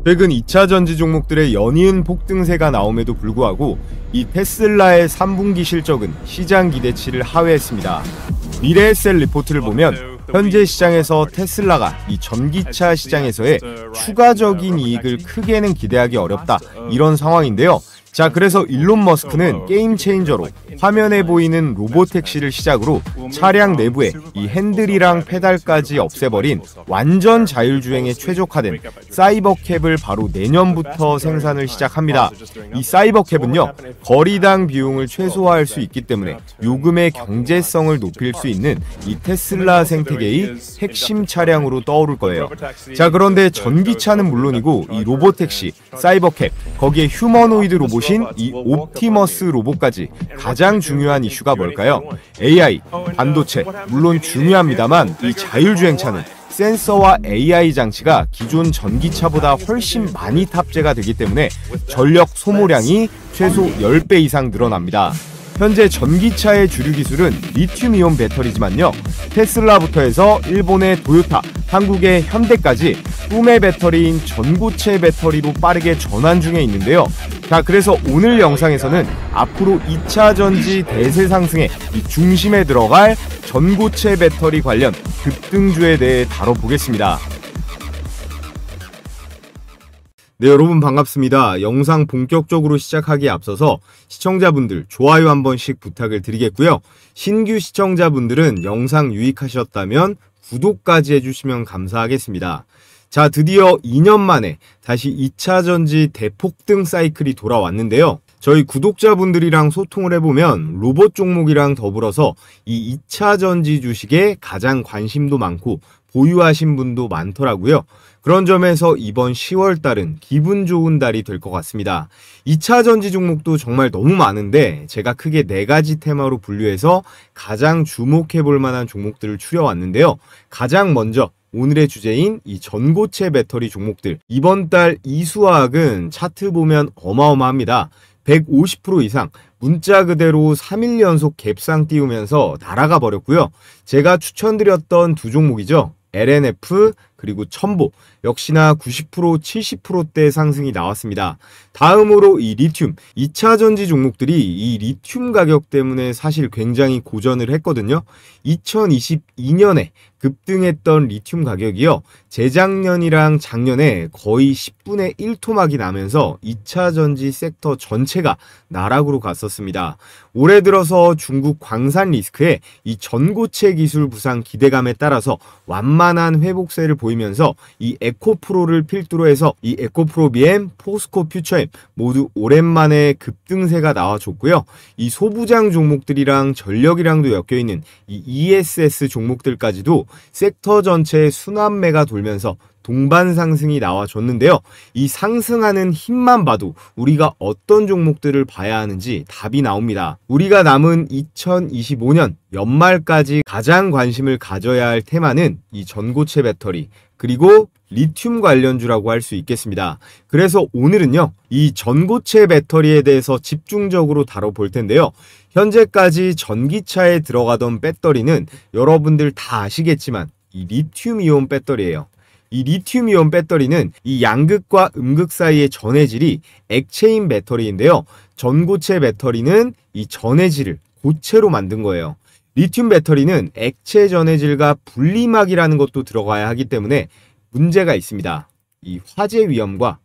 최근 2차 전지 종목들의 연이은 폭등세가 나옴에도 불구하고 이 테슬라의 3분기 실적은 시장 기대치를 하회했습니다. 미래에셋 리포트를 보면 현재 시장에서 테슬라가 이 전기차 시장에서의 추가적인 이익을 크게는 기대하기 어렵다, 이런 상황인데요. 자, 그래서 일론 머스크는 게임 체인저로 화면에 보이는 로보택시를 시작으로 차량 내부에 이 핸들이랑 페달까지 없애버린 완전 자율주행에 최적화된 사이버캡을 바로 내년부터 생산을 시작합니다. 이 사이버캡은요, 거리당 비용을 최소화할 수 있기 때문에 요금의 경제성을 높일 수 있는 이 테슬라 생태계의 핵심 차량으로 떠오를 거예요. 자, 그런데 전기차는 물론이고 이 로보택시, 사이버캡, 거기에 휴머노이드 로봇인 이 옵티머스 로봇까지 가장 중요한 이슈가 뭘까요? AI, 반도체, 물론 중요합니다만 이 자율주행차는 센서와 AI 장치가 기존 전기차보다 훨씬 많이 탑재가 되기 때문에 전력 소모량이 최소 10배 이상 늘어납니다. 현재 전기차의 주류 기술은 리튬이온 배터리지만요, 테슬라부터 해서 일본의 도요타, 한국의 현대까지 꿈의 배터리인 전고체 배터리로 빠르게 전환 중에 있는데요. 자, 그래서 오늘 영상에서는 앞으로 2차 전지 대세 상승의 이 중심에 들어갈 전고체 배터리 관련 급등주에 대해 다뤄보겠습니다. 네, 여러분 반갑습니다. 영상 본격적으로 시작하기에 앞서서 시청자분들 좋아요 한 번씩 부탁을 드리겠고요. 신규 시청자분들은 영상 유익하셨다면 구독까지 해주시면 감사하겠습니다. 자, 드디어 2년 만에 다시 2차 전지 대폭등 사이클이 돌아왔는데요. 저희 구독자분들이랑 소통을 해보면 로봇 종목이랑 더불어서 이 2차 전지 주식에 가장 관심도 많고 보유하신 분도 많더라고요. 그런 점에서 이번 10월달은 기분 좋은 달이 될 것 같습니다. 2차 전지 종목도 정말 너무 많은데 제가 크게 4가지 테마로 분류해서 가장 주목해 볼 만한 종목들을 추려왔는데요. 가장 먼저 오늘의 주제인 이 전고체 배터리 종목들, 이번 달 이수화학은 차트 보면 어마어마합니다. 150% 이상 문자 그대로 3일 연속 갭상 띄우면서 날아가 버렸고요. 제가 추천드렸던 두 종목이죠, LNF 그리고 첨보, 역시나 90% 70%대 상승이 나왔습니다. 다음으로 이 리튬, 2차 전지 종목들이 이 리튬 가격 때문에 사실 굉장히 고전을 했거든요. 2022년에 급등했던 리튬 가격이요, 재작년이랑 작년에 거의 10분의 1 토막이 나면서 2차 전지 섹터 전체가 나락으로 갔었습니다. 올해 들어서 중국 광산 리스크에 이 전고체 기술 부상 기대감에 따라서 완만한 회복세를 보이면서 이 에코프로를 필두로 해서 이 에코프로 BM, 포스코 퓨처엠 모두 오랜만에 급등세가 나와줬고요. 이 소부장 종목들이랑 전력이랑도 엮여있는 이 ESS 종목들까지도 섹터 전체의 순환매가 돌면서 동반 상승이 나와줬는데요. 이 상승하는 힘만 봐도 우리가 어떤 종목들을 봐야 하는지 답이 나옵니다. 우리가 남은 2025년 연말까지 가장 관심을 가져야 할 테마는 이 전고체 배터리 그리고 리튬 관련주라고 할 수 있겠습니다. 그래서 오늘은요, 이 전고체 배터리에 대해서 집중적으로 다뤄볼 텐데요. 현재까지 전기차에 들어가던 배터리는 여러분들 다 아시겠지만 이 리튬이온 배터리예요. 이 리튬이온 배터리는 이 양극과 음극 사이의 전해질이 액체인 배터리인데요. 전고체 배터리는 이 전해질을 고체로 만든 거예요. 리튬 배터리는 액체 전해질과 분리막이라는 것도 들어가야 하기 때문에 문제가 있습니다. 이 화재 위험과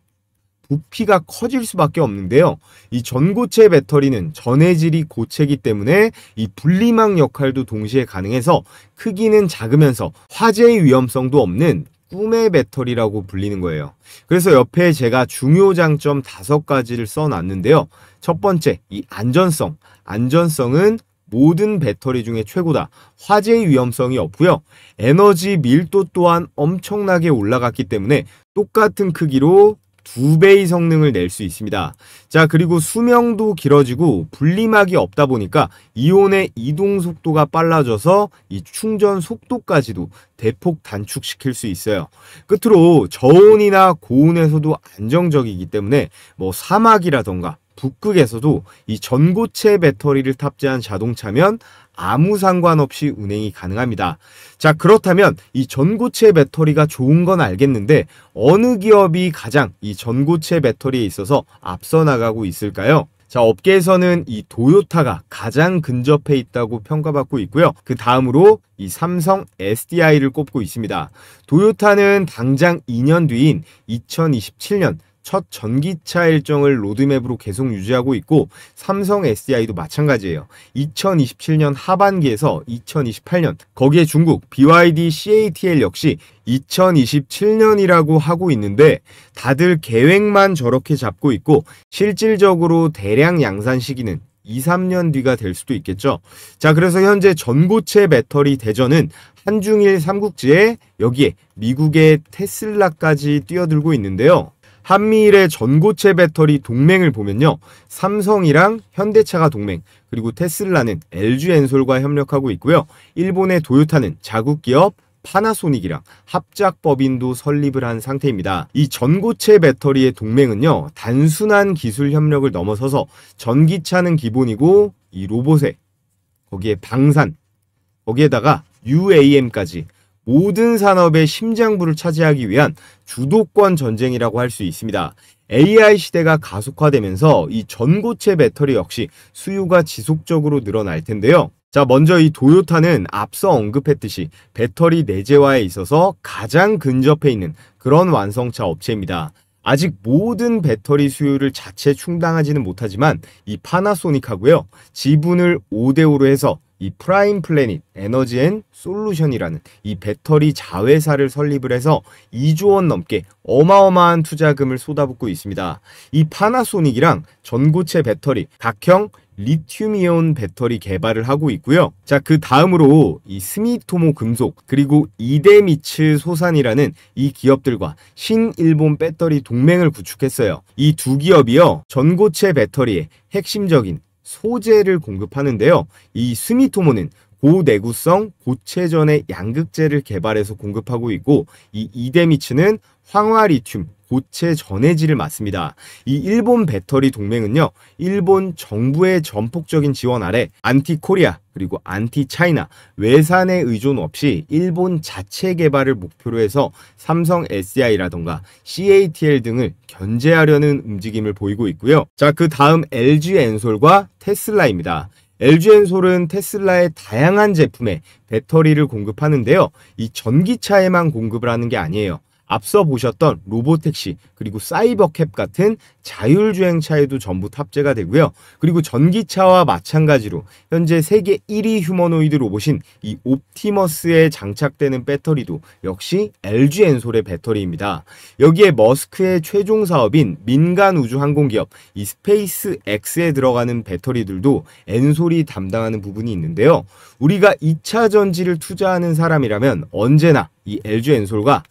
부피가 커질 수밖에 없는데요. 이 전고체 배터리는 전해질이 고체이기 때문에 이 분리막 역할도 동시에 가능해서 크기는 작으면서 화재의 위험성도 없는 꿈의 배터리라고 불리는 거예요. 그래서 옆에 제가 중요 장점 5가지를 써놨는데요. 첫 번째, 이 안전성. 안전성은 모든 배터리 중에 최고다. 화재의 위험성이 없고요. 에너지 밀도 또한 엄청나게 올라갔기 때문에 똑같은 크기로 2배의 성능을 낼 수 있습니다. 자, 그리고 수명도 길어지고 분리막이 없다 보니까 이온의 이동 속도가 빨라져서 이 충전 속도까지도 대폭 단축시킬 수 있어요. 끝으로 저온이나 고온에서도 안정적이기 때문에 뭐 사막이라던가 북극에서도 이 전고체 배터리를 탑재한 자동차면 아무 상관없이 운행이 가능합니다. 자, 그렇다면 이 전고체 배터리가 좋은 건 알겠는데 어느 기업이 가장 이 전고체 배터리에 있어서 앞서 나가고 있을까요? 자, 업계에서는 이 도요타가 가장 근접해 있다고 평가받고 있고요. 그 다음으로 이 삼성 SDI를 꼽고 있습니다. 도요타는 당장 2년 뒤인 2027년 첫 전기차 일정을 로드맵으로 계속 유지하고 있고 삼성 SDI도 마찬가지예요. 2027년 하반기에서 2028년 거기에 중국 BYD CATL 역시 2027년이라고 하고 있는데 다들 계획만 저렇게 잡고 있고 실질적으로 대량 양산 시기는 2, 3년 뒤가 될 수도 있겠죠. 자, 그래서 현재 전고체 배터리 대전은 한중일 삼국지에 여기에 미국의 테슬라까지 뛰어들고 있는데요. 한미일의 전고체 배터리 동맹을 보면요. 삼성이랑 현대차가 동맹, 그리고 테슬라는 LG엔솔과 협력하고 있고요. 일본의 도요타는 자국 기업 파나소닉이랑 합작 법인도 설립을 한 상태입니다. 이 전고체 배터리의 동맹은요. 단순한 기술 협력을 넘어서서 전기차는 기본이고 이 로봇에 거기에 방산, 거기에다가 UAM까지 모든 산업의 심장부를 차지하기 위한 주도권 전쟁이라고 할 수 있습니다. AI 시대가 가속화되면서 이 전고체 배터리 역시 수요가 지속적으로 늘어날 텐데요. 자, 먼저 이 도요타는 앞서 언급했듯이 배터리 내재화에 있어서 가장 근접해 있는 그런 완성차 업체입니다. 아직 모든 배터리 수요를 자체 충당하지는 못하지만 이 파나소닉하고요. 지분을 5대5로 해서 이 프라임 플래닛 에너지 앤 솔루션이라는 이 배터리 자회사를 설립을 해서 2조 원 넘게 어마어마한 투자금을 쏟아붓고 있습니다. 이 파나소닉이랑 전고체 배터리, 각형 리튬이온 배터리 개발을 하고 있고요. 자, 그 다음으로 이 스미토모 금속 그리고 이데미츠 소산이라는 이 기업들과 신일본 배터리 동맹을 구축했어요. 이 두 기업이요. 전고체 배터리의 핵심적인 소재를 공급하는데요. 이 스미토모는 고내구성 고체전의 양극재를 개발해서 공급하고 있고 이 이데미츠는 황화리튬 고체 전해질을 맡습니다. 이 일본 배터리 동맹은요. 일본 정부의 전폭적인 지원 아래 안티 코리아 그리고 안티 차이나 외산의 의존 없이 일본 자체 개발을 목표로 해서 삼성 SDI라던가 CATL 등을 견제하려는 움직임을 보이고 있고요. 자, 그 다음 LG엔솔과 테슬라입니다. LG엔솔은 테슬라의 다양한 제품에 배터리를 공급하는데요. 이 전기차에만 공급을 하는 게 아니에요. 앞서 보셨던 로보택시 그리고 사이버캡 같은 자율주행차에도 전부 탑재가 되고요. 그리고 전기차와 마찬가지로 현재 세계 1위 휴머노이드 로봇인 이 옵티머스에 장착되는 배터리도 역시 LG엔솔의 배터리입니다. 여기에 머스크의 최종 사업인 민간 우주 항공기업 이 스페이스 X에 들어가는 배터리들도 엔솔이 담당하는 부분이 있는데요. 우리가 2차 전지를 투자하는 사람이라면 언제나 이 LG엔솔과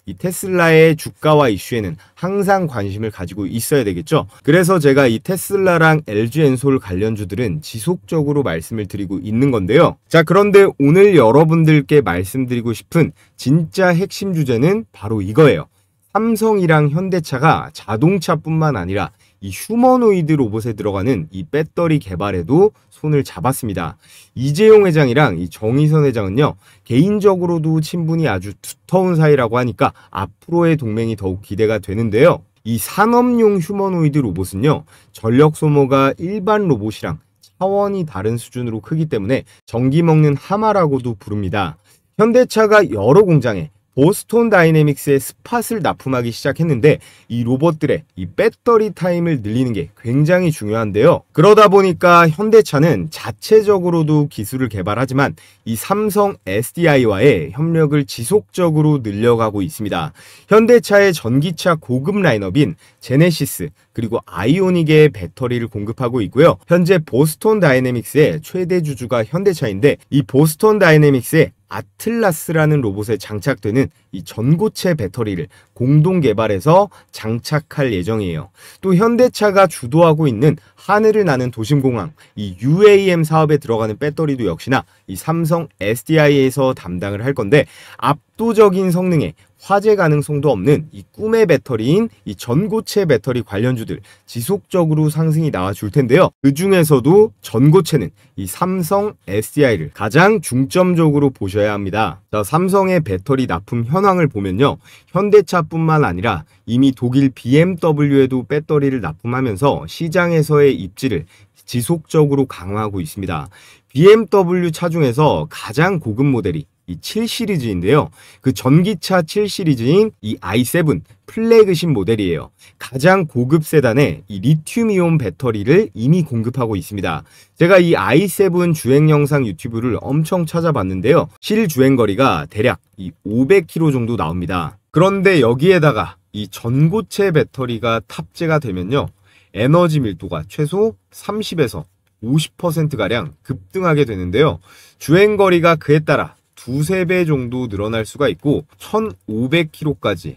이 테슬라의 주가와 이슈에는 항상 관심을 가지고 있어야 되겠죠. 그래서 제가 이 테슬라랑 LG엔솔 관련주들은 지속적으로 말씀을 드리고 있는 건데요. 자, 그런데 오늘 여러분들께 말씀드리고 싶은 진짜 핵심 주제는 바로 이거예요. 삼성이랑 현대차가 자동차뿐만 아니라 이 휴머노이드 로봇에 들어가는 이 배터리 개발에도 손을 잡았습니다. 이재용 회장이랑 이 정의선 회장은요, 개인적으로도 친분이 아주 두터운 사이라고 하니까 앞으로의 동맹이 더욱 기대가 되는데요. 이 산업용 휴머노이드 로봇은요, 전력 소모가 일반 로봇이랑 차원이 다른 수준으로 크기 때문에 전기 먹는 하마라고도 부릅니다. 현대차가 여러 공장에 보스톤 다이내믹스의 스팟을 납품하기 시작했는데 이 로봇들의 이 배터리 타임을 늘리는 게 굉장히 중요한데요. 그러다 보니까 현대차는 자체적으로도 기술을 개발하지만 이 삼성 SDI와의 협력을 지속적으로 늘려가고 있습니다. 현대차의 전기차 고급 라인업인 제네시스 그리고 아이오닉의 배터리를 공급하고 있고요. 현재 보스톤 다이내믹스의 최대 주주가 현대차인데 이 보스톤 다이내믹스의 아틀라스라는 로봇에 장착되는 이 전고체 배터리를 공동 개발해서 장착할 예정이에요. 또 현대차가 주도하고 있는 하늘을 나는 도심공항 이 UAM 사업에 들어가는 배터리도 역시나 이 삼성 SDI에서 담당을 할 건데 압도적인 성능의 화재 가능성도 없는 이 꿈의 배터리인 이 전고체 배터리 관련주들 지속적으로 상승이 나와줄 텐데요. 그 중에서도 전고체는 이 삼성 SDI를 가장 중점적으로 보셔야 합니다. 자, 삼성의 배터리 납품 현황을 보면요. 현대차뿐만 아니라 이미 독일 BMW에도 배터리를 납품하면서 시장에서의 입지를 지속적으로 강화하고 있습니다. BMW 차 중에서 가장 고급 모델이 이 7 시리즈인데요. 그 전기차 7 시리즈인 이 i7 플래그십 모델이에요. 가장 고급 세단에 이 리튬이온 배터리를 이미 공급하고 있습니다. 제가 이 i7 주행 영상 유튜브를 엄청 찾아봤는데요. 실 주행거리가 대략 이 500km 정도 나옵니다. 그런데 여기에다가 이 전고체 배터리가 탑재가 되면요. 에너지 밀도가 최소 30에서 50%가량 급등하게 되는데요. 주행거리가 그에 따라 두세 배 정도 늘어날 수가 있고 1500km까지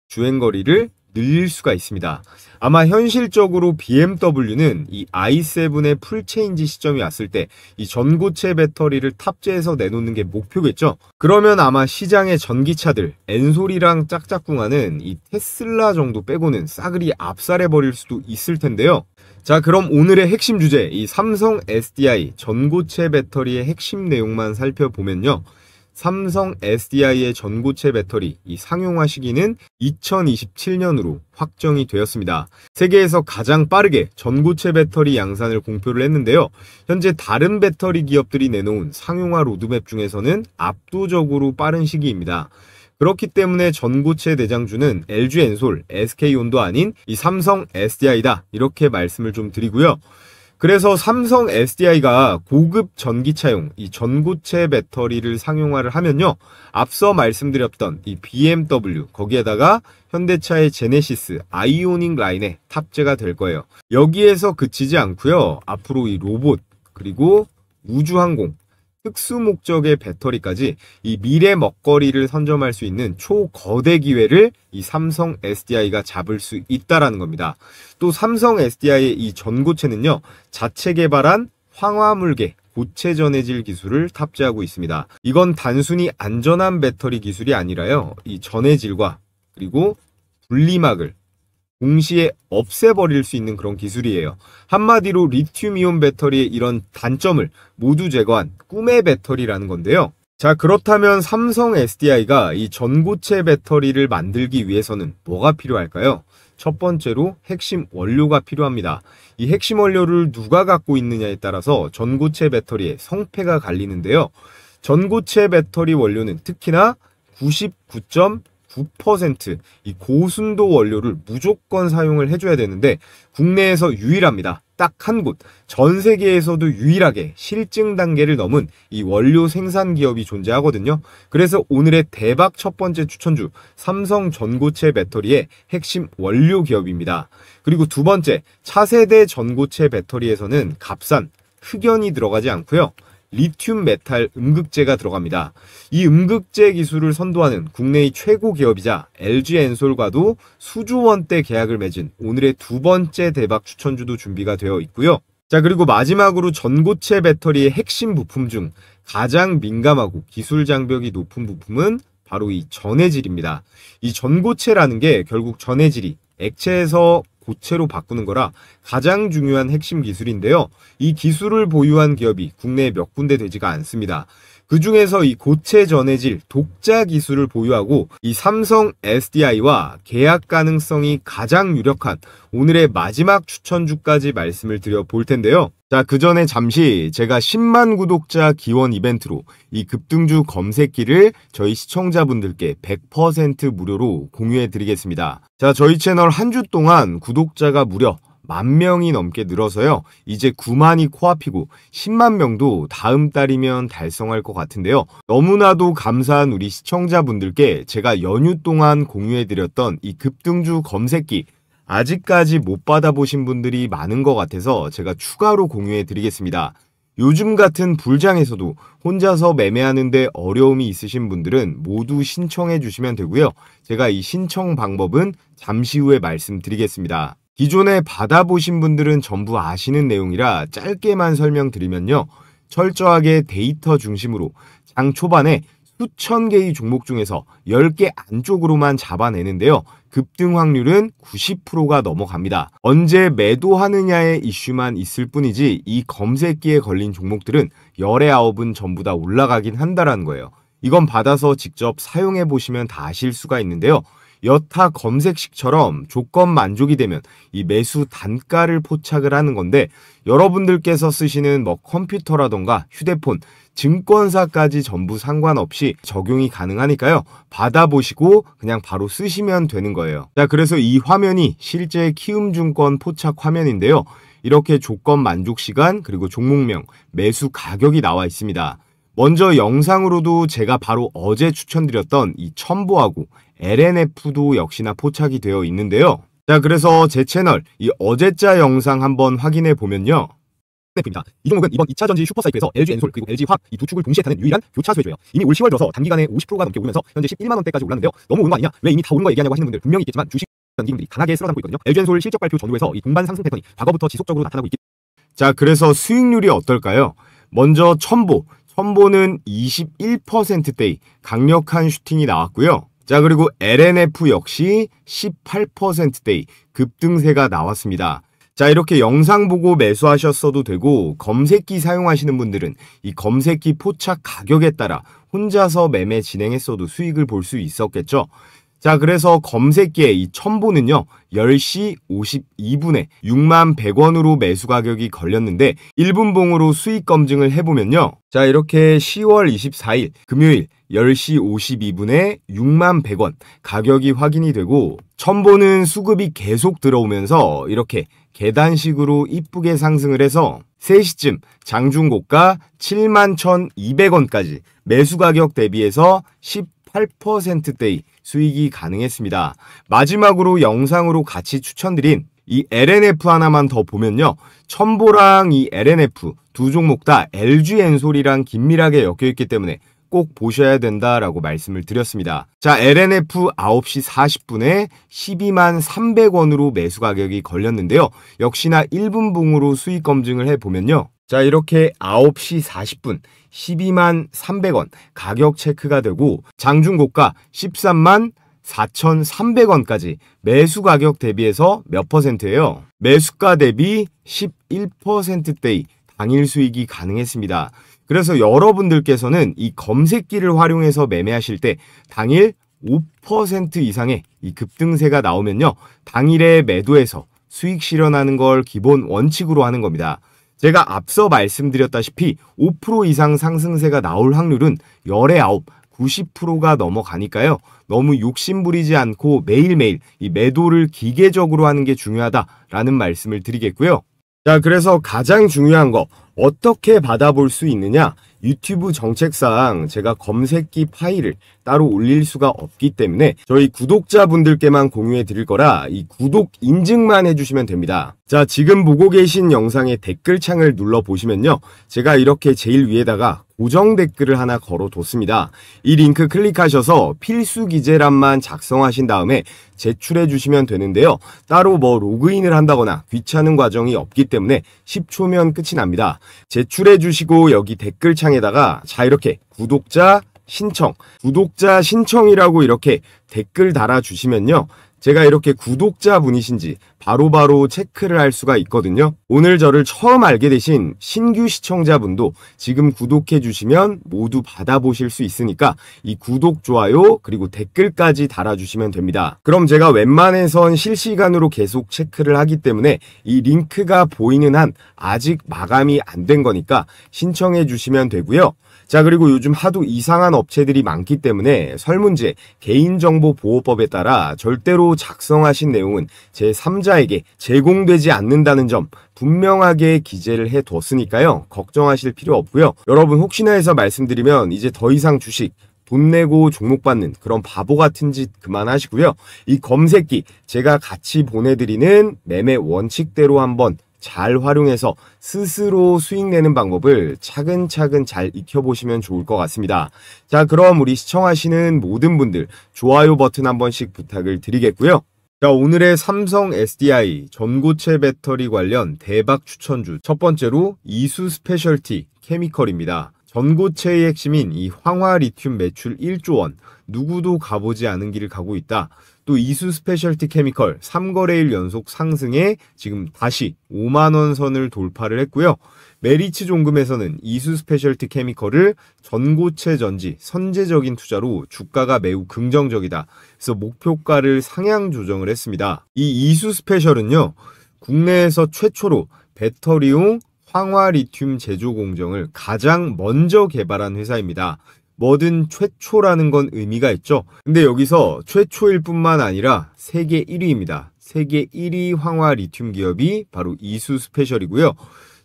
주행거리를 늘릴 수가 있습니다. 아마 현실적으로 BMW는 이 i7의 풀체인지 시점이 왔을 때 이 전고체 배터리를 탑재해서 내놓는 게 목표겠죠. 그러면 아마 시장의 전기차들 엔솔이랑 짝짝꿍하는 이 테슬라 정도 빼고는 싸그리 압살해버릴 수도 있을 텐데요. 자, 그럼 오늘의 핵심 주제 이 삼성 SDI 전고체 배터리의 핵심 내용만 살펴보면요. 삼성 SDI의 전고체 배터리 이 상용화 시기는 2027년으로 확정이 되었습니다. 세계에서 가장 빠르게 전고체 배터리 양산을 공표를 했는데요. 현재 다른 배터리 기업들이 내놓은 상용화 로드맵 중에서는 압도적으로 빠른 시기입니다. 그렇기 때문에 전고체 대장주는 LG 엔솔, SK온도 아닌 이 삼성 SDI다 이렇게 말씀을 좀 드리고요. 그래서 삼성 SDI가 고급 전기차용 이 전고체 배터리를 상용화를 하면요. 앞서 말씀드렸던 이 BMW 거기에다가 현대차의 제네시스 아이오닉 라인에 탑재가 될 거예요. 여기에서 그치지 않고요. 앞으로 이 로봇 그리고 우주항공 특수 목적의 배터리까지 이 미래 먹거리를 선점할 수 있는 초거대 기회를 이 삼성 SDI가 잡을 수 있다라는 겁니다. 또 삼성 SDI의 이 전고체는요, 자체 개발한 황화물계 고체 전해질 기술을 탑재하고 있습니다. 이건 단순히 안전한 배터리 기술이 아니라요, 이 전해질과 그리고 분리막을 동시에 없애버릴 수 있는 그런 기술이에요. 한마디로 리튬이온 배터리의 이런 단점을 모두 제거한 꿈의 배터리라는 건데요. 자, 그렇다면 삼성 SDI가 이 전고체 배터리를 만들기 위해서는 뭐가 필요할까요? 첫 번째로 핵심 원료가 필요합니다. 이 핵심 원료를 누가 갖고 있느냐에 따라서 전고체 배터리의 성패가 갈리는데요. 전고체 배터리 원료는 특히나 99.9% 이 고순도 원료를 무조건 사용을 해줘야 되는데 국내에서 유일합니다. 딱 한 곳, 전 세계에서도 유일하게 실증 단계를 넘은 이 원료 생산 기업이 존재하거든요. 그래서 오늘의 대박 첫 번째 추천주 삼성 전고체 배터리의 핵심 원료 기업입니다. 그리고 두 번째, 차세대 전고체 배터리에서는 값싼 흑연이 들어가지 않고요. 리튬 메탈 음극재가 들어갑니다. 이 음극재 기술을 선도하는 국내의 최고 기업이자 LG 엔솔과도 수조 원대 계약을 맺은 오늘의 두 번째 대박 추천주도 준비가 되어 있고요. 자, 그리고 마지막으로 전고체 배터리의 핵심 부품 중 가장 민감하고 기술 장벽이 높은 부품은 바로 이 전해질입니다. 이 전고체라는 게 결국 전해질이 액체에서 고체로 바꾸는 거라 가장 중요한 핵심 기술인데요. 이 기술을 보유한 기업이 국내에 몇 군데 되지가 않습니다. 그 중에서 이 고체 전해질 독자 기술을 보유하고 이 삼성 SDI와 계약 가능성이 가장 유력한 오늘의 마지막 추천주까지 말씀을 드려 볼 텐데요. 자, 그 전에 잠시 제가 10만 구독자 기원 이벤트로 이 급등주 검색기를 저희 시청자분들께 100% 무료로 공유해 드리겠습니다. 자, 저희 채널 한 주 동안 구독자가 무려 10,000명이 넘게 늘어서요. 이제 9만이 코앞이고 10만 명도 다음 달이면 달성할 것 같은데요. 너무나도 감사한 우리 시청자분들께 제가 연휴 동안 공유해드렸던 이 급등주 검색기 아직까지 못 받아보신 분들이 많은 것 같아서 제가 추가로 공유해드리겠습니다. 요즘 같은 불장에서도 혼자서 매매하는데 어려움이 있으신 분들은 모두 신청해 주시면 되고요. 제가 이 신청 방법은 잠시 후에 말씀드리겠습니다. 기존에 받아보신 분들은 전부 아시는 내용이라 짧게만 설명드리면요. 철저하게 데이터 중심으로 장 초반에 수천 개의 종목 중에서 10개 안쪽으로만 잡아내는데요. 급등 확률은 90%가 넘어갑니다. 언제 매도하느냐의 이슈만 있을 뿐이지 이 검색기에 걸린 종목들은 열의 9은 전부 다 올라가긴 한다라는 거예요. 이건 받아서 직접 사용해 보시면 다 아실 수가 있는데요. 여타 검색식처럼 조건 만족이 되면 이 매수 단가를 포착을 하는 건데, 여러분들께서 쓰시는 뭐 컴퓨터라던가 휴대폰, 증권사까지 전부 상관없이 적용이 가능하니까요. 받아보시고 그냥 바로 쓰시면 되는 거예요. 자, 그래서 이 화면이 실제 키움증권 포착 화면인데요. 이렇게 조건 만족 시간, 그리고 종목명, 매수 가격이 나와 있습니다. 먼저 영상으로도 제가 바로 어제 추천드렸던 이 첨보하고 LNF도 역시나 포착이 되어 있는데요. 자, 그래서 제 채널 이 어제자 영상 한번 확인해 보면요. 입니다. 이 종목은 이번 2차 전지 슈퍼사이클에서 LG엔솔 그리고 LG화학 이 두 축을 동시에 타는 유일한 교차수혜주예요. 이미 올 10월 들어서 단기간에 50%가 넘게 오르면서 현재 11만 원대까지 올랐는데요. 너무 오른 거 아니냐? 왜 이미 다 오른 거 얘기하냐고 하시는 분들 분명히 있겠지만 주식 기금들이 강하게 쓸어담고 있거든요. LG엔솔 실적 발표 전후에서 이 동반 상승 패턴이 과거부터 지속적으로 나타나고 있기. 자, 그래서 수익률이 어떨까요? 먼저 첨보는 21%대의 강력한 슈팅이 나왔고요. 자, 그리고 LNF 역시 18%대의 급등세가 나왔습니다. 자, 이렇게 영상 보고 매수하셨어도 되고, 검색기 사용하시는 분들은 이 검색기 포착 가격에 따라 혼자서 매매 진행했어도 수익을 볼 수 있었겠죠. 자, 그래서 검색기의 이 첨보는요, 10시 52분에 6만 100원으로 매수 가격이 걸렸는데 1분봉으로 수익 검증을 해보면요. 자, 이렇게 10월 24일 금요일 10시 52분에 6만 100원 가격이 확인이 되고, 첨보는 수급이 계속 들어오면서 이렇게 계단식으로 이쁘게 상승을 해서 3시쯤 장중고가 7만 1,200원까지 매수 가격 대비해서 18%대의 수익이 가능했습니다. 마지막으로 영상으로 같이 추천드린 이 LNF 하나만 더 보면요. 첨보랑 이 LNF 두 종목 다 LG엔솔이랑 긴밀하게 엮여있기 때문에 꼭 보셔야 된다라고 말씀을 드렸습니다. 자, LNF 9시 40분에 12만 300원으로 매수 가격이 걸렸는데요. 역시나 1분봉으로 수익 검증을 해보면요. 자, 이렇게 9시 40분 12만 300원 가격 체크가 되고 장중고가 13만 4,300원까지 매수 가격 대비해서 몇 %예요? 매수가 대비 11%대의 당일 수익이 가능했습니다. 그래서 여러분들께서는 이 검색기를 활용해서 매매하실 때 당일 5% 이상의 이 급등세가 나오면요, 당일에 매도해서 수익 실현하는 걸 기본 원칙으로 하는 겁니다. 제가 앞서 말씀드렸다시피 5% 이상 상승세가 나올 확률은 열의 9, 90%가 넘어가니까요. 너무 욕심부리지 않고 매일매일 이 매도를 기계적으로 하는 게 중요하다라는 말씀을 드리겠고요. 자, 그래서 가장 중요한 거 어떻게 받아볼 수 있느냐? 유튜브 정책상 제가 검색기 파일을 따로 올릴 수가 없기 때문에 저희 구독자분들께만 공유해 드릴 거라 이 구독 인증만 해주시면 됩니다. 자, 지금 보고 계신 영상의 댓글창을 눌러보시면요, 제가 이렇게 제일 위에다가 고정 댓글을 하나 걸어뒀습니다. 이 링크 클릭하셔서 필수 기재란만 작성하신 다음에 제출해 주시면 되는데요. 따로 뭐 로그인을 한다거나 귀찮은 과정이 없기 때문에 10초면 끝이 납니다. 제출해 주시고 여기 댓글창에다가 자, 이렇게 구독자 신청이라고 이렇게 댓글 달아주시면요, 제가 이렇게 구독자분이신지 바로바로 체크를 할 수가 있거든요. 오늘 저를 처음 알게 되신 신규 시청자분도 지금 구독해 주시면 모두 받아보실 수 있으니까 이 구독, 좋아요, 그리고 댓글까지 달아주시면 됩니다. 그럼 제가 웬만해선 실시간으로 계속 체크를 하기 때문에 이 링크가 보이는 한 아직 마감이 안 된 거니까 신청해 주시면 되고요. 자, 그리고 요즘 하도 이상한 업체들이 많기 때문에 설문제 개인정보보호법에 따라 절대로 작성하신 내용은 제3자에게 제공되지 않는다는 점 분명하게 기재를 해뒀으니까요. 걱정하실 필요 없고요. 여러분, 혹시나 해서 말씀드리면 이제 더 이상 주식 돈 내고 종목 받는 그런 바보 같은 짓 그만하시고요. 이 검색기 제가 같이 보내드리는 매매 원칙대로 한번 잘 활용해서 스스로 수익 내는 방법을 차근차근 잘 익혀보시면 좋을 것 같습니다. 자, 그럼 우리 시청하시는 모든 분들 좋아요 버튼 한 번씩 부탁을 드리겠고요. 자, 오늘의 삼성 SDI 전고체 배터리 관련 대박 추천주 첫 번째로 이수 스페셜티 케미컬입니다. 전고체의 핵심인 이 황화 리튬 매출 1조 원, 누구도 가보지 않은 길을 가고 있다. 또 이수 스페셜티 케미컬 3거래일 연속 상승에 지금 다시 5만원 선을 돌파를 했고요. 메리츠 종금에서는 이수 스페셜티 케미컬을 전고체 전지 선제적인 투자로 주가가 매우 긍정적이다. 그래서 목표가를 상향 조정을 했습니다. 이 이수 스페셜은요, 국내에서 최초로 배터리용 황화 리튬 제조 공정을 가장 먼저 개발한 회사입니다. 뭐든 최초라는 건 의미가 있죠. 근데 여기서 최초일 뿐만 아니라 세계 1위입니다. 세계 1위 황화 리튬 기업이 바로 이수 스페셜이고요.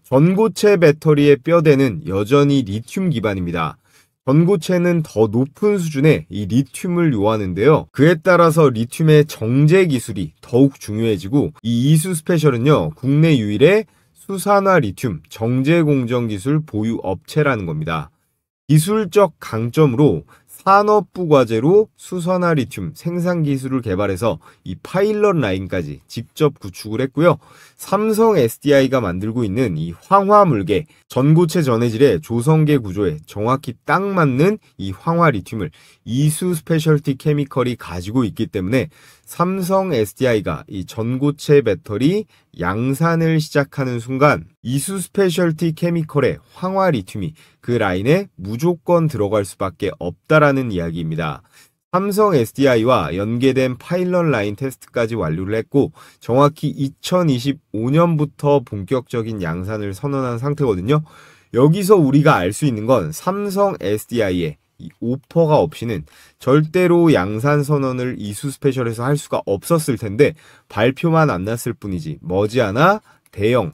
전고체 배터리의 뼈대는 여전히 리튬 기반입니다. 전고체는 더 높은 수준의 이 리튬을 요하는데요. 그에 따라서 리튬의 정제 기술이 더욱 중요해지고, 이 이수 스페셜은요, 국내 유일의 수산화 리튬 정제 공정 기술 보유 업체라는 겁니다. 기술적 강점으로 산업부 과제로 수산화 리튬 생산 기술을 개발해서 이 파일럿 라인까지 직접 구축을 했고요. 삼성 SDI가 만들고 있는 이 황화물계, 전고체 전해질의 조성계 구조에 정확히 딱 맞는 이 황화 리튬을 이수 스페셜티 케미컬이 가지고 있기 때문에 삼성 SDI가 이 전고체 배터리 양산을 시작하는 순간 이수 스페셜티 케미컬의 황화 리튬이 그 라인에 무조건 들어갈 수밖에 없다라는 이야기입니다. 삼성 SDI와 연계된 파일럿 라인 테스트까지 완료를 했고, 정확히 2025년부터 본격적인 양산을 선언한 상태거든요. 여기서 우리가 알 수 있는 건 삼성 SDI의 이 오퍼가 없이는 절대로 양산 선언을 이수 스페셜에서 할 수가 없었을 텐데, 발표만 안 났을 뿐이지 머지않아 대형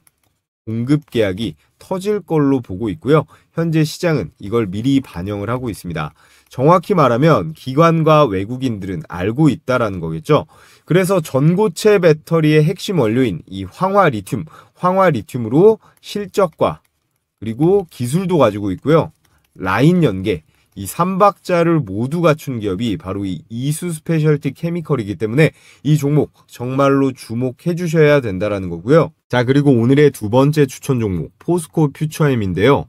공급 계약이 터질 걸로 보고 있고요. 현재 시장은 이걸 미리 반영을 하고 있습니다. 정확히 말하면 기관과 외국인들은 알고 있다라는 거겠죠. 그래서 전고체 배터리의 핵심 원료인 이 황화 리튬으로 실적과 그리고 기술도 가지고 있고요. 라인 연계, 이 3박자를 모두 갖춘 기업이 바로 이 이수 스페셜티 케미컬이기 때문에 이 종목 정말로 주목해 주셔야 된다라는 거고요. 자, 그리고 오늘의 두 번째 추천 종목 포스코 퓨처엠인데요.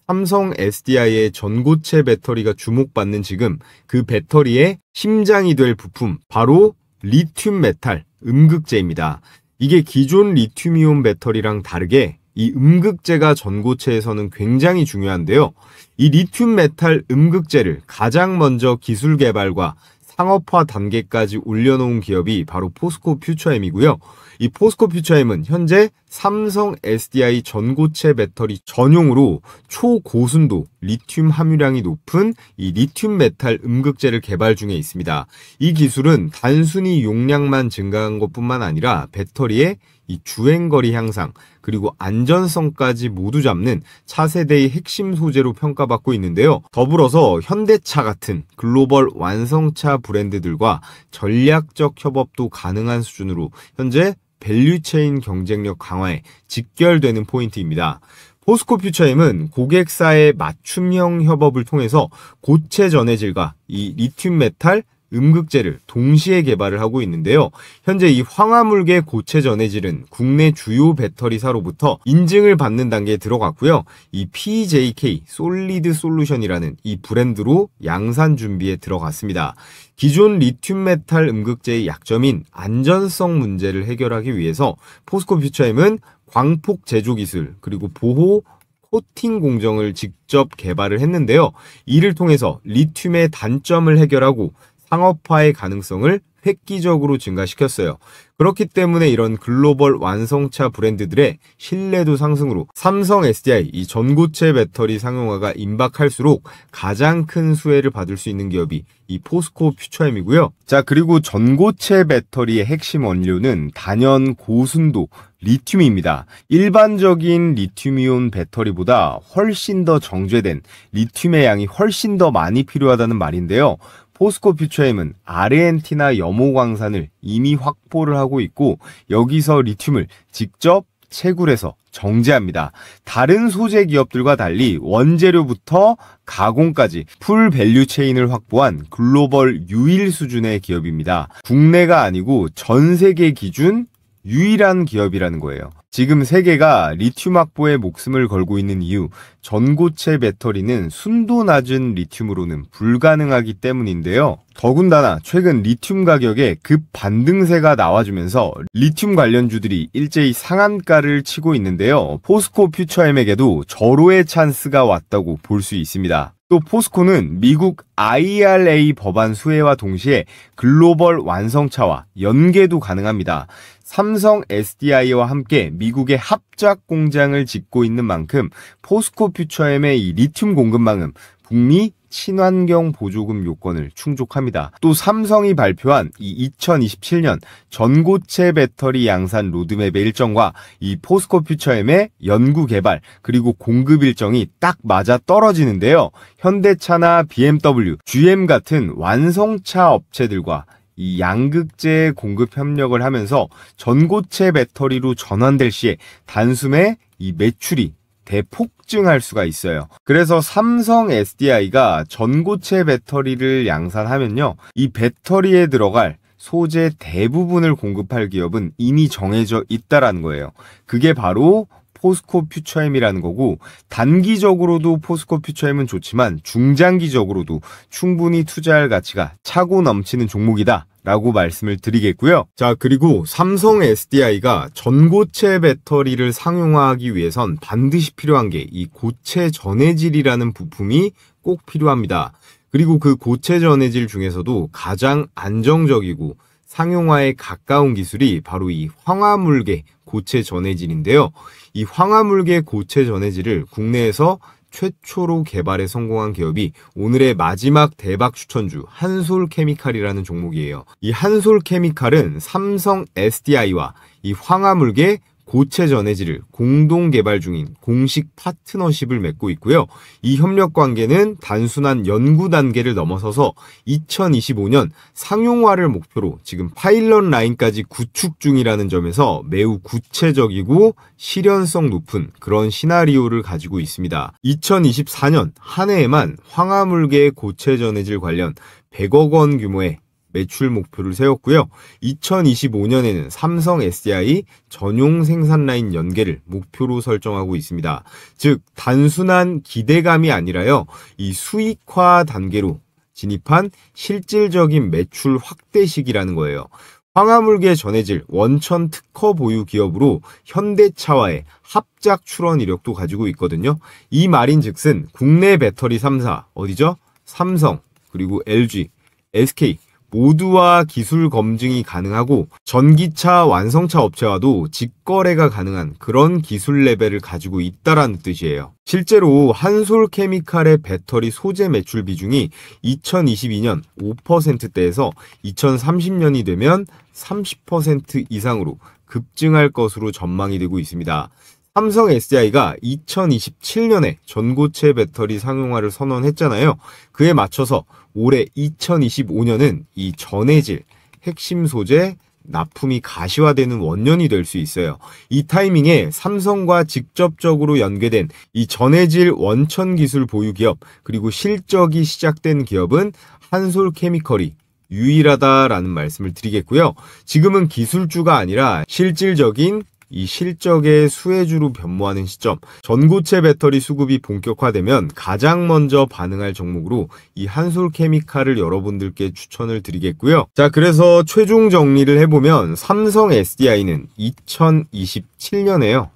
삼성 SDI의 전고체 배터리가 주목받는 지금 그 배터리의 심장이 될 부품, 바로 리튬 메탈 음극재입니다. 이게 기존 리튬이온 배터리랑 다르게 이 음극재가 전고체에서는 굉장히 중요한데요. 이 리튬 메탈 음극재를 가장 먼저 기술 개발과 상업화 단계까지 올려놓은 기업이 바로 포스코 퓨처엠이고요. 이 포스코 퓨처엠은 현재 삼성 SDI 전고체 배터리 전용으로 초고순도 리튬 함유량이 높은 이 리튬 메탈 음극재를 개발 중에 있습니다. 이 기술은 단순히 용량만 증가한 것뿐만 아니라 배터리의 이 주행거리 향상 그리고 안전성까지 모두 잡는 차세대의 핵심 소재로 평가받고 있는데요. 더불어서 현대차 같은 글로벌 완성차 브랜드들과 전략적 협업도 가능한 수준으로 현재 밸류체인 경쟁력 강화에 직결되는 포인트입니다. 포스코 퓨처엠은 고객사의 맞춤형 협업을 통해서 고체 전해질과 이 리튬 메탈 음극재를 동시에 개발을 하고 있는데요. 현재 이 황화물계 고체 전해질은 국내 주요 배터리사로부터 인증을 받는 단계에 들어갔고요. 이 PJK 솔리드 솔루션이라는 이 브랜드로 양산 준비에 들어갔습니다. 기존 리튬 메탈 음극재의 약점인 안전성 문제를 해결하기 위해서 포스코 퓨처엠은 광폭 제조 기술 그리고 보호 코팅 공정을 직접 개발을 했는데요. 이를 통해서 리튬의 단점을 해결하고 상업화의 가능성을 획기적으로 증가시켰어요. 그렇기 때문에 이런 글로벌 완성차 브랜드들의 신뢰도 상승으로 삼성 SDI 이 전고체 배터리 상용화가 임박할수록 가장 큰 수혜를 받을 수 있는 기업이 이 포스코 퓨처엠이고요. 자, 그리고 전고체 배터리의 핵심 원료는 단연 고순도 리튬입니다. 일반적인 리튬이온 배터리보다 훨씬 더 정제된 리튬의 양이 훨씬 더 많이 필요하다는 말인데요. 포스코 퓨처엠은 아르헨티나 염호광산을 이미 확보를 하고 있고 여기서 리튬을 직접 채굴해서 정제합니다. 다른 소재 기업들과 달리 원재료부터 가공까지 풀 밸류 체인을 확보한 글로벌 유일 수준의 기업입니다. 국내가 아니고 전 세계 기준 유일한 기업이라는 거예요. 지금 세계가 리튬 확보에 목숨을 걸고 있는 이유, 전고체 배터리는 순도 낮은 리튬으로는 불가능하기 때문인데요. 더군다나 최근 리튬 가격에 급 반등세가 나와주면서 리튬 관련주들이 일제히 상한가를 치고 있는데요. 포스코 퓨처엠에게도 절호의 찬스가 왔다고 볼 수 있습니다. 또 포스코는 미국 IRA 법안 수혜와 동시에 글로벌 완성차와 연계도 가능합니다. 삼성 SDI와 함께 미국의 합작 공장을 짓고 있는 만큼 포스코 퓨처엠의 이 리튬 공급망은 북미 친환경 보조금 요건을 충족합니다. 또 삼성이 발표한 이 2027년 전고체 배터리 양산 로드맵의 일정과 이 포스코 퓨처엠의 연구 개발 그리고 공급 일정이 딱 맞아 떨어지는데요. 현대차나 BMW, GM 같은 완성차 업체들과 이 양극재 공급 협력을 하면서 전고체 배터리로 전환될 시에 단숨에 이 매출이 대폭증할 수가 있어요. 그래서 삼성 SDI가 전고체 배터리를 양산하면요, 이 배터리에 들어갈 소재 대부분을 공급할 기업은 이미 정해져 있다라는 거예요. 그게 바로 포스코 퓨처엠이라는 거고, 단기적으로도 포스코 퓨처엠은 좋지만 중장기적으로도 충분히 투자할 가치가 차고 넘치는 종목이다 라고 말씀을 드리겠고요. 자, 그리고 삼성 SDI가 전고체 배터리를 상용화하기 위해선 반드시 필요한 게 이 고체 전해질이라는 부품이 꼭 필요합니다. 그리고 그 고체 전해질 중에서도 가장 안정적이고 상용화에 가까운 기술이 바로 이 황화물계 고체 전해질인데요. 이 황화물계 고체 전해질을 국내에서 최초로 개발에 성공한 기업이 오늘의 마지막 대박 추천주 한솔케미칼이라는 종목이에요. 이 한솔케미칼은 삼성 SDI와 이 황화물계 고체 전해질을 공동 개발 중인 공식 파트너십을 맺고 있고요. 이 협력 관계는 단순한 연구 단계를 넘어서서 2025년 상용화를 목표로 지금 파일럿 라인까지 구축 중이라는 점에서 매우 구체적이고 실현성 높은 그런 시나리오를 가지고 있습니다. 2024년 한 해에만 황화물계 고체 전해질 관련 100억 원 규모의 매출 목표를 세웠고요. 2025년에는 삼성 SDI 전용 생산 라인 연계를 목표로 설정하고 있습니다. 즉 단순한 기대감이 아니라요, 이 수익화 단계로 진입한 실질적인 매출 확대 시기라는 거예요. 황화물계 전해질 원천 특허 보유 기업으로 현대차와의 합작 출원 이력도 가지고 있거든요. 이 말인즉슨 국내 배터리 3사 어디죠? 삼성, 그리고 LG, SK 모두와 기술 검증이 가능하고 전기차 완성차 업체와도 직거래가 가능한 그런 기술 레벨을 가지고 있다라는 뜻이에요. 실제로 한솔케미칼의 배터리 소재 매출 비중이 2022년 5%대에서 2030년이 되면 30% 이상으로 급증할 것으로 전망이 되고 있습니다. 삼성 SDI가 2027년에 전고체 배터리 상용화를 선언했잖아요. 그에 맞춰서 올해 2025년은 이 전해질, 핵심 소재, 납품이 가시화되는 원년이 될 수 있어요. 이 타이밍에 삼성과 직접적으로 연계된 이 전해질 원천 기술 보유 기업, 그리고 실적이 시작된 기업은 한솔케미칼이 유일하다라는 말씀을 드리겠고요. 지금은 기술주가 아니라 실질적인 이 실적의 수혜주로 변모하는 시점, 전고체 배터리 수급이 본격화되면 가장 먼저 반응할 종목으로 이 한솔케미칼을 여러분들께 추천을 드리겠고요. 자, 그래서 최종 정리를 해보면 삼성 SDI는 2027년에요.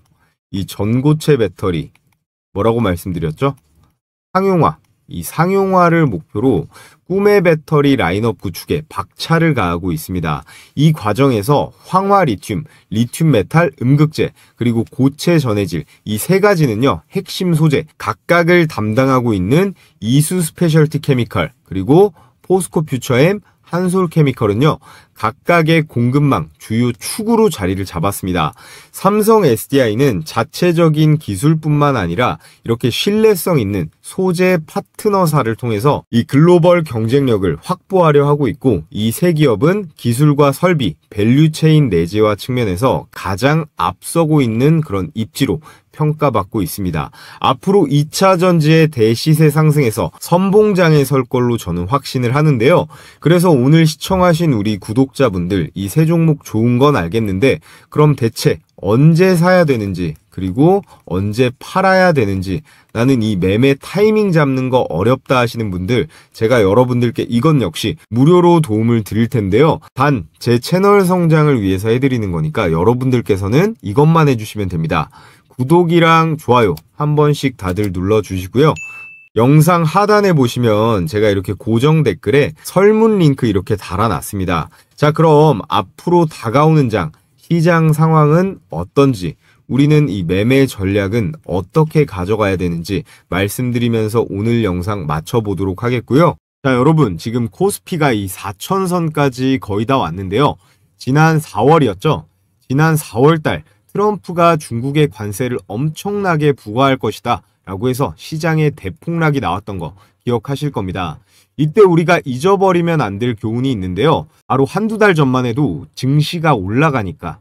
이 전고체 배터리 뭐라고 말씀드렸죠? 상용화. 이 상용화를 목표로 꿈의 배터리 라인업 구축에 박차를 가하고 있습니다. 이 과정에서 황화 리튬, 리튬 메탈 음극재, 그리고 고체 전해질 이 세 가지는요, 핵심 소재 각각을 담당하고 있는 이수 스페셜티 케미칼, 그리고 포스코 퓨처엠, 한솔케미칼은요, 각각의 공급망 주요 축으로 자리를 잡았습니다. 삼성 SDI는 자체적인 기술뿐만 아니라 이렇게 신뢰성 있는 소재 파트너사를 통해서 이 글로벌 경쟁력을 확보하려 하고 있고, 이 세 기업은 기술과 설비, 밸류체인 내재화 측면에서 가장 앞서고 있는 그런 입지로 평가받고 있습니다. 앞으로 2차 전지의 대시세 상승에서 선봉장에 설 걸로 저는 확신을 하는데요. 그래서 오늘 시청하신 우리 구독자분들 이 세 종목 좋은 건 알겠는데 그럼 대체 언제 사야 되는지 그리고 언제 팔아야 되는지 나는 이 매매 타이밍 잡는 거 어렵다 하시는 분들, 제가 여러분들께 이건 역시 무료로 도움을 드릴 텐데요. 단 제 채널 성장을 위해서 해드리는 거니까 여러분들께서는 이것만 해주시면 됩니다. 구독이랑 좋아요 한 번씩 다들 눌러주시고요. 영상 하단에 보시면 제가 이렇게 고정 댓글에 설문 링크 이렇게 달아놨습니다. 자, 그럼 앞으로 다가오는 장, 시장 상황은 어떤지, 우리는 이 매매 전략은 어떻게 가져가야 되는지 말씀드리면서 오늘 영상 마쳐보도록 하겠고요. 자, 여러분, 지금 코스피가 이 4천선까지 거의 다 왔는데요. 지난 4월이었죠. 지난 4월달 트럼프가 중국의 관세를 엄청나게 부과할 것이다 라고 해서 시장에 대폭락이 나왔던 거 기억하실 겁니다. 이때 우리가 잊어버리면 안 될 교훈이 있는데요. 바로 한두 달 전만 해도 증시가 올라가니까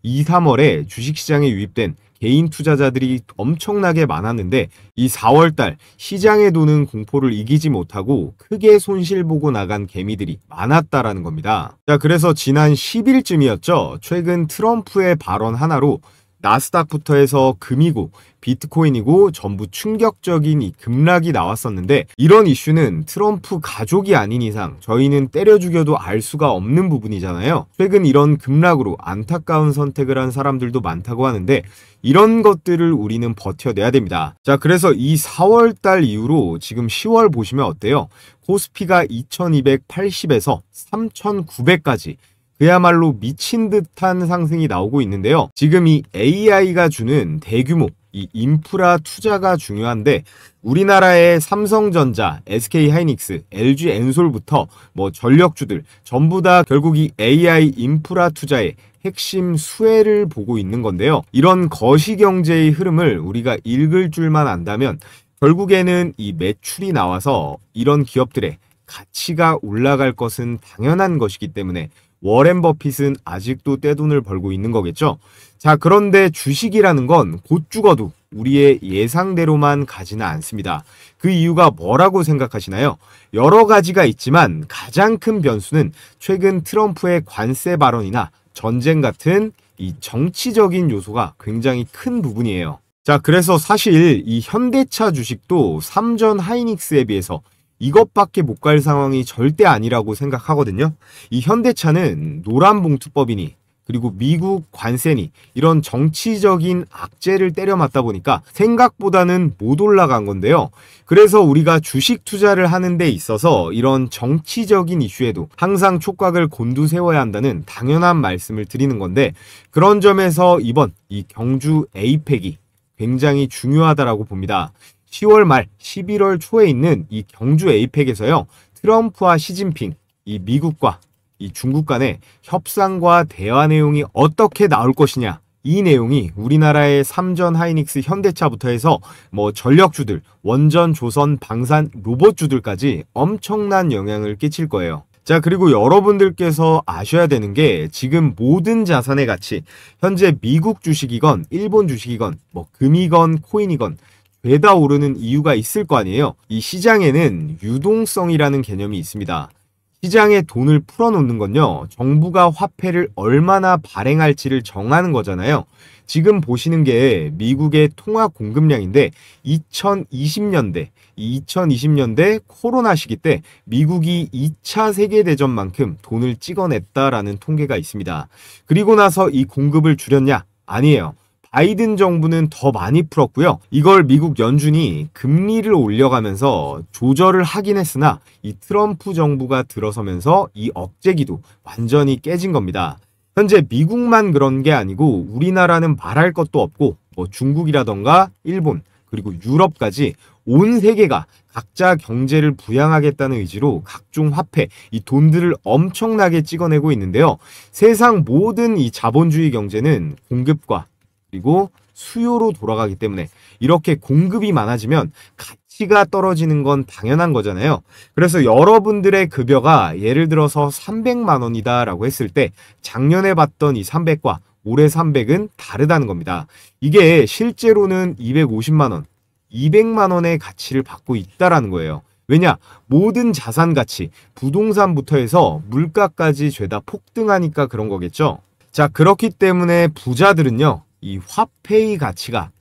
2, 3월에 주식시장에 유입된 개인 투자자들이 엄청나게 많았는데 이 4월달 시장에 도는 공포를 이기지 못하고 크게 손실보고 나간 개미들이 많았다라는 겁니다. 자, 그래서 지난 10일쯤이었죠. 최근 트럼프의 발언 하나로 나스닥부터 해서 금이고 비트코인이고 전부 충격적인 이 급락이 나왔었는데, 이런 이슈는 트럼프 가족이 아닌 이상 저희는 때려 죽여도 알 수가 없는 부분이잖아요. 최근 이런 급락으로 안타까운 선택을 한 사람들도 많다고 하는데 이런 것들을 우리는 버텨내야 됩니다. 자, 그래서 이 4월달 이후로 지금 10월 보시면 어때요? 코스피가 2280에서 3900까지 그야말로 미친 듯한 상승이 나오고 있는데요. 지금 이 AI가 주는 대규모 이 인프라 투자가 중요한데, 우리나라의 삼성전자, SK하이닉스, LG엔솔부터 뭐 전력주들 전부 다 결국 이 AI 인프라 투자의 핵심 수혜를 보고 있는 건데요. 이런 거시경제의 흐름을 우리가 읽을 줄만 안다면 결국에는 이 매출이 나와서 이런 기업들의 가치가 올라갈 것은 당연한 것이기 때문에 워렌 버핏은 아직도 떼돈을 벌고 있는 거겠죠. 자, 그런데 주식이라는 건 곧 죽어도 우리의 예상대로만 가지는 않습니다. 그 이유가 뭐라고 생각하시나요? 여러 가지가 있지만 가장 큰 변수는 최근 트럼프의 관세 발언이나 전쟁 같은 이 정치적인 요소가 굉장히 큰 부분이에요. 자, 그래서 사실 이 현대차 주식도 삼전 하이닉스에 비해서 이것밖에 못 갈 상황이 절대 아니라고 생각하거든요. 이 현대차는 노란봉투법이니 그리고 미국 관세니 이런 정치적인 악재를 때려 맞다 보니까 생각보다는 못 올라간 건데요. 그래서 우리가 주식 투자를 하는 데 있어서 이런 정치적인 이슈에도 항상 촉각을 곤두세워야 한다는 당연한 말씀을 드리는 건데, 그런 점에서 이번 이 경주 에이펙이 굉장히 중요하다라고 봅니다. 10월 말 11월 초에 있는 이 경주 에이펙에서요, 트럼프와 시진핑, 이 미국과 이 중국 간의 협상과 대화 내용이 어떻게 나올 것이냐, 이 내용이 우리나라의 삼전 하이닉스 현대차부터 해서 뭐 전력주들, 원전, 조선, 방산, 로봇주들까지 엄청난 영향을 끼칠 거예요. 자, 그리고 여러분들께서 아셔야 되는 게, 지금 모든 자산의 가치, 현재 미국 주식이건 일본 주식이건 뭐 금이건 코인이건 죄다 오르는 이유가 있을 거 아니에요. 이 시장에는 유동성이라는 개념이 있습니다. 시장에 돈을 풀어놓는 건요, 정부가 화폐를 얼마나 발행할지를 정하는 거잖아요. 지금 보시는 게 미국의 통화 공급량인데 2020년대 코로나 시기 때 미국이 2차 세계대전만큼 돈을 찍어냈다라는 통계가 있습니다. 그리고 나서 이 공급을 줄였냐? 아니에요. 바이든 정부는 더 많이 풀었고요. 이걸 미국 연준이 금리를 올려가면서 조절을 하긴 했으나 이 트럼프 정부가 들어서면서 이 억제기도 완전히 깨진 겁니다. 현재 미국만 그런 게 아니고 우리나라는 말할 것도 없고 뭐 중국이라던가 일본 그리고 유럽까지 온 세계가 각자 경제를 부양하겠다는 의지로 각종 화폐, 이 돈들을 엄청나게 찍어내고 있는데요. 세상 모든 이 자본주의 경제는 공급과 그리고 수요로 돌아가기 때문에 이렇게 공급이 많아지면 가치가 떨어지는 건 당연한 거잖아요. 그래서 여러분들의 급여가 예를 들어서 300만 원이다 라고 했을 때 작년에 봤던 이 300과 올해 300은 다르다는 겁니다. 이게 실제로는 250만 원, 200만 원의 가치를 받고 있다라는 거예요. 왜냐? 모든 자산 가치, 부동산부터 해서 물가까지 죄다 폭등하니까 그런 거겠죠. 자, 그렇기 때문에 부자들은요, 이 화폐의 가치가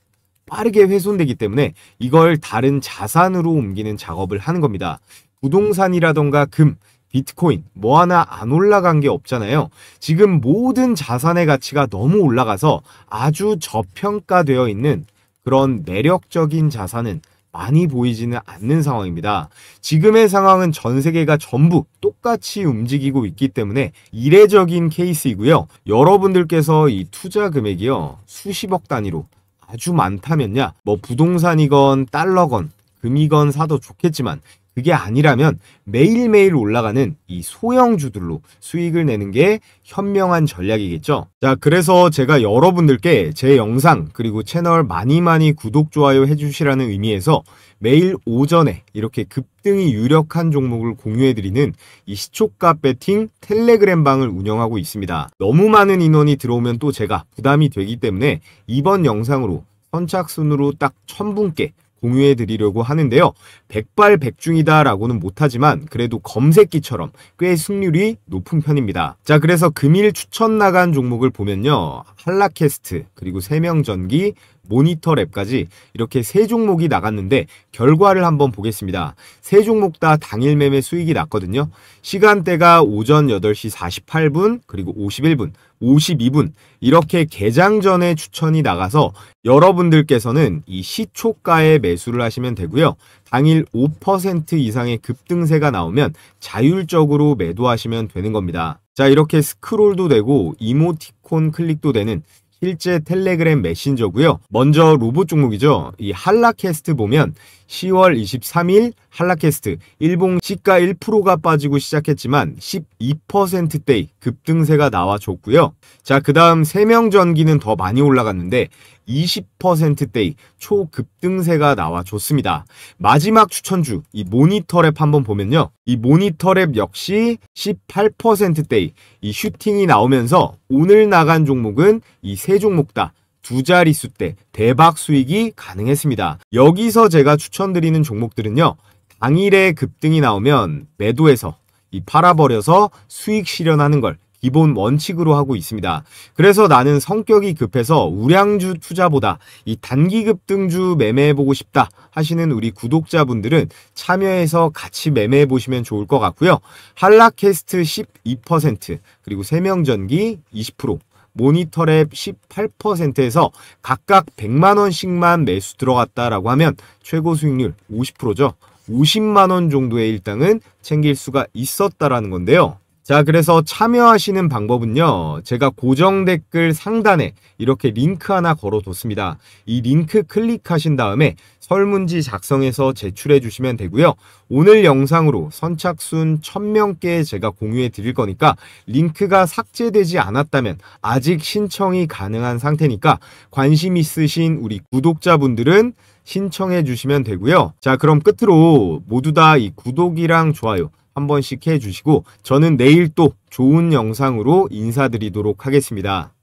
빠르게 훼손되기 때문에 이걸 다른 자산으로 옮기는 작업을 하는 겁니다. 부동산이라던가 금, 비트코인 뭐 하나 안 올라간 게 없잖아요. 지금 모든 자산의 가치가 너무 올라가서 아주 저평가되어 있는 그런 매력적인 자산은 많이 보이지는 않는 상황입니다. 지금의 상황은 전 세계가 전부 똑같이 움직이고 있기 때문에 이례적인 케이스이고요. 여러분들께서 이 투자 금액이요, 수십억 단위로 아주 많다면야 뭐 부동산이건 달러건 금이건 사도 좋겠지만, 그게 아니라면 매일매일 올라가는 이 소형주들로 수익을 내는 게 현명한 전략이겠죠. 자, 그래서 제가 여러분들께 제 영상 그리고 채널 많이 구독, 좋아요 해주시라는 의미에서 매일 오전에 이렇게 급등이 유력한 종목을 공유해드리는 이 시초가 배팅 텔레그램 방을 운영하고 있습니다. 너무 많은 인원이 들어오면 또 제가 부담이 되기 때문에 이번 영상으로 선착순으로 딱 1000분께 공유해 드리려고 하는데요. 백발백중이다 라고는 못하지만 그래도 검색기처럼 꽤 승률이 높은 편입니다. 자, 그래서 금일 추천 나간 종목을 보면요, 한라캐스트, 그리고 세명전기, 모니터랩까지 이렇게 세 종목이 나갔는데 결과를 한번 보겠습니다. 세 종목 다 당일 매매 수익이 났거든요. 시간대가 오전 8시 48분, 그리고 51분, 52분 이렇게 개장 전에 추천이 나가서 여러분들께서는 이 시초가에 매수를 하시면 되고요. 당일 5% 이상의 급등세가 나오면 자율적으로 매도하시면 되는 겁니다. 자, 이렇게 스크롤도 되고 이모티콘 클릭도 되는 실제 텔레그램 메신저고요. 먼저 로봇 종목이죠. 이 한라캐스트 보면 10월 23일 한라캐스트 일봉 시가 1%가 빠지고 시작했지만 12%대의 급등세가 나와줬고요. 자, 그 다음 세명전기는 더 많이 올라갔는데 20%대의 초급등세가 나와줬습니다. 마지막 추천주 이 모니터랩 한번 보면요, 이 모니터랩 역시 18%대의 이 슈팅이 나오면서 오늘 나간 종목은 이 세 종목 다 두 자릿수 대 대박 수익이 가능했습니다. 여기서 제가 추천드리는 종목들은요, 당일에 급등이 나오면 매도해서 이 팔아버려서 수익 실현하는 걸 기본 원칙으로 하고 있습니다. 그래서 나는 성격이 급해서 우량주 투자보다 이 단기 급등주 매매해보고 싶다 하시는 우리 구독자분들은 참여해서 같이 매매해보시면 좋을 것 같고요. 한라캐스트 12%, 그리고 세명전기 20%, 모니터랩 18%에서 각각 100만원씩만 매수 들어갔다라고 하면 최고 수익률 50%죠. 50만원 정도의 일당은 챙길 수가 있었다라는 건데요. 자, 그래서 참여하시는 방법은요, 제가 고정 댓글 상단에 이렇게 링크 하나 걸어뒀습니다. 이 링크 클릭하신 다음에 설문지 작성해서 제출해 주시면 되고요. 오늘 영상으로 선착순 1000명께 제가 공유해 드릴 거니까 링크가 삭제되지 않았다면 아직 신청이 가능한 상태니까 관심 있으신 우리 구독자분들은 신청해 주시면 되고요. 자, 그럼 끝으로 모두 다 이 구독이랑 좋아요 한 번씩 해주시고 저는 내일 또 좋은 영상으로 인사드리도록 하겠습니다.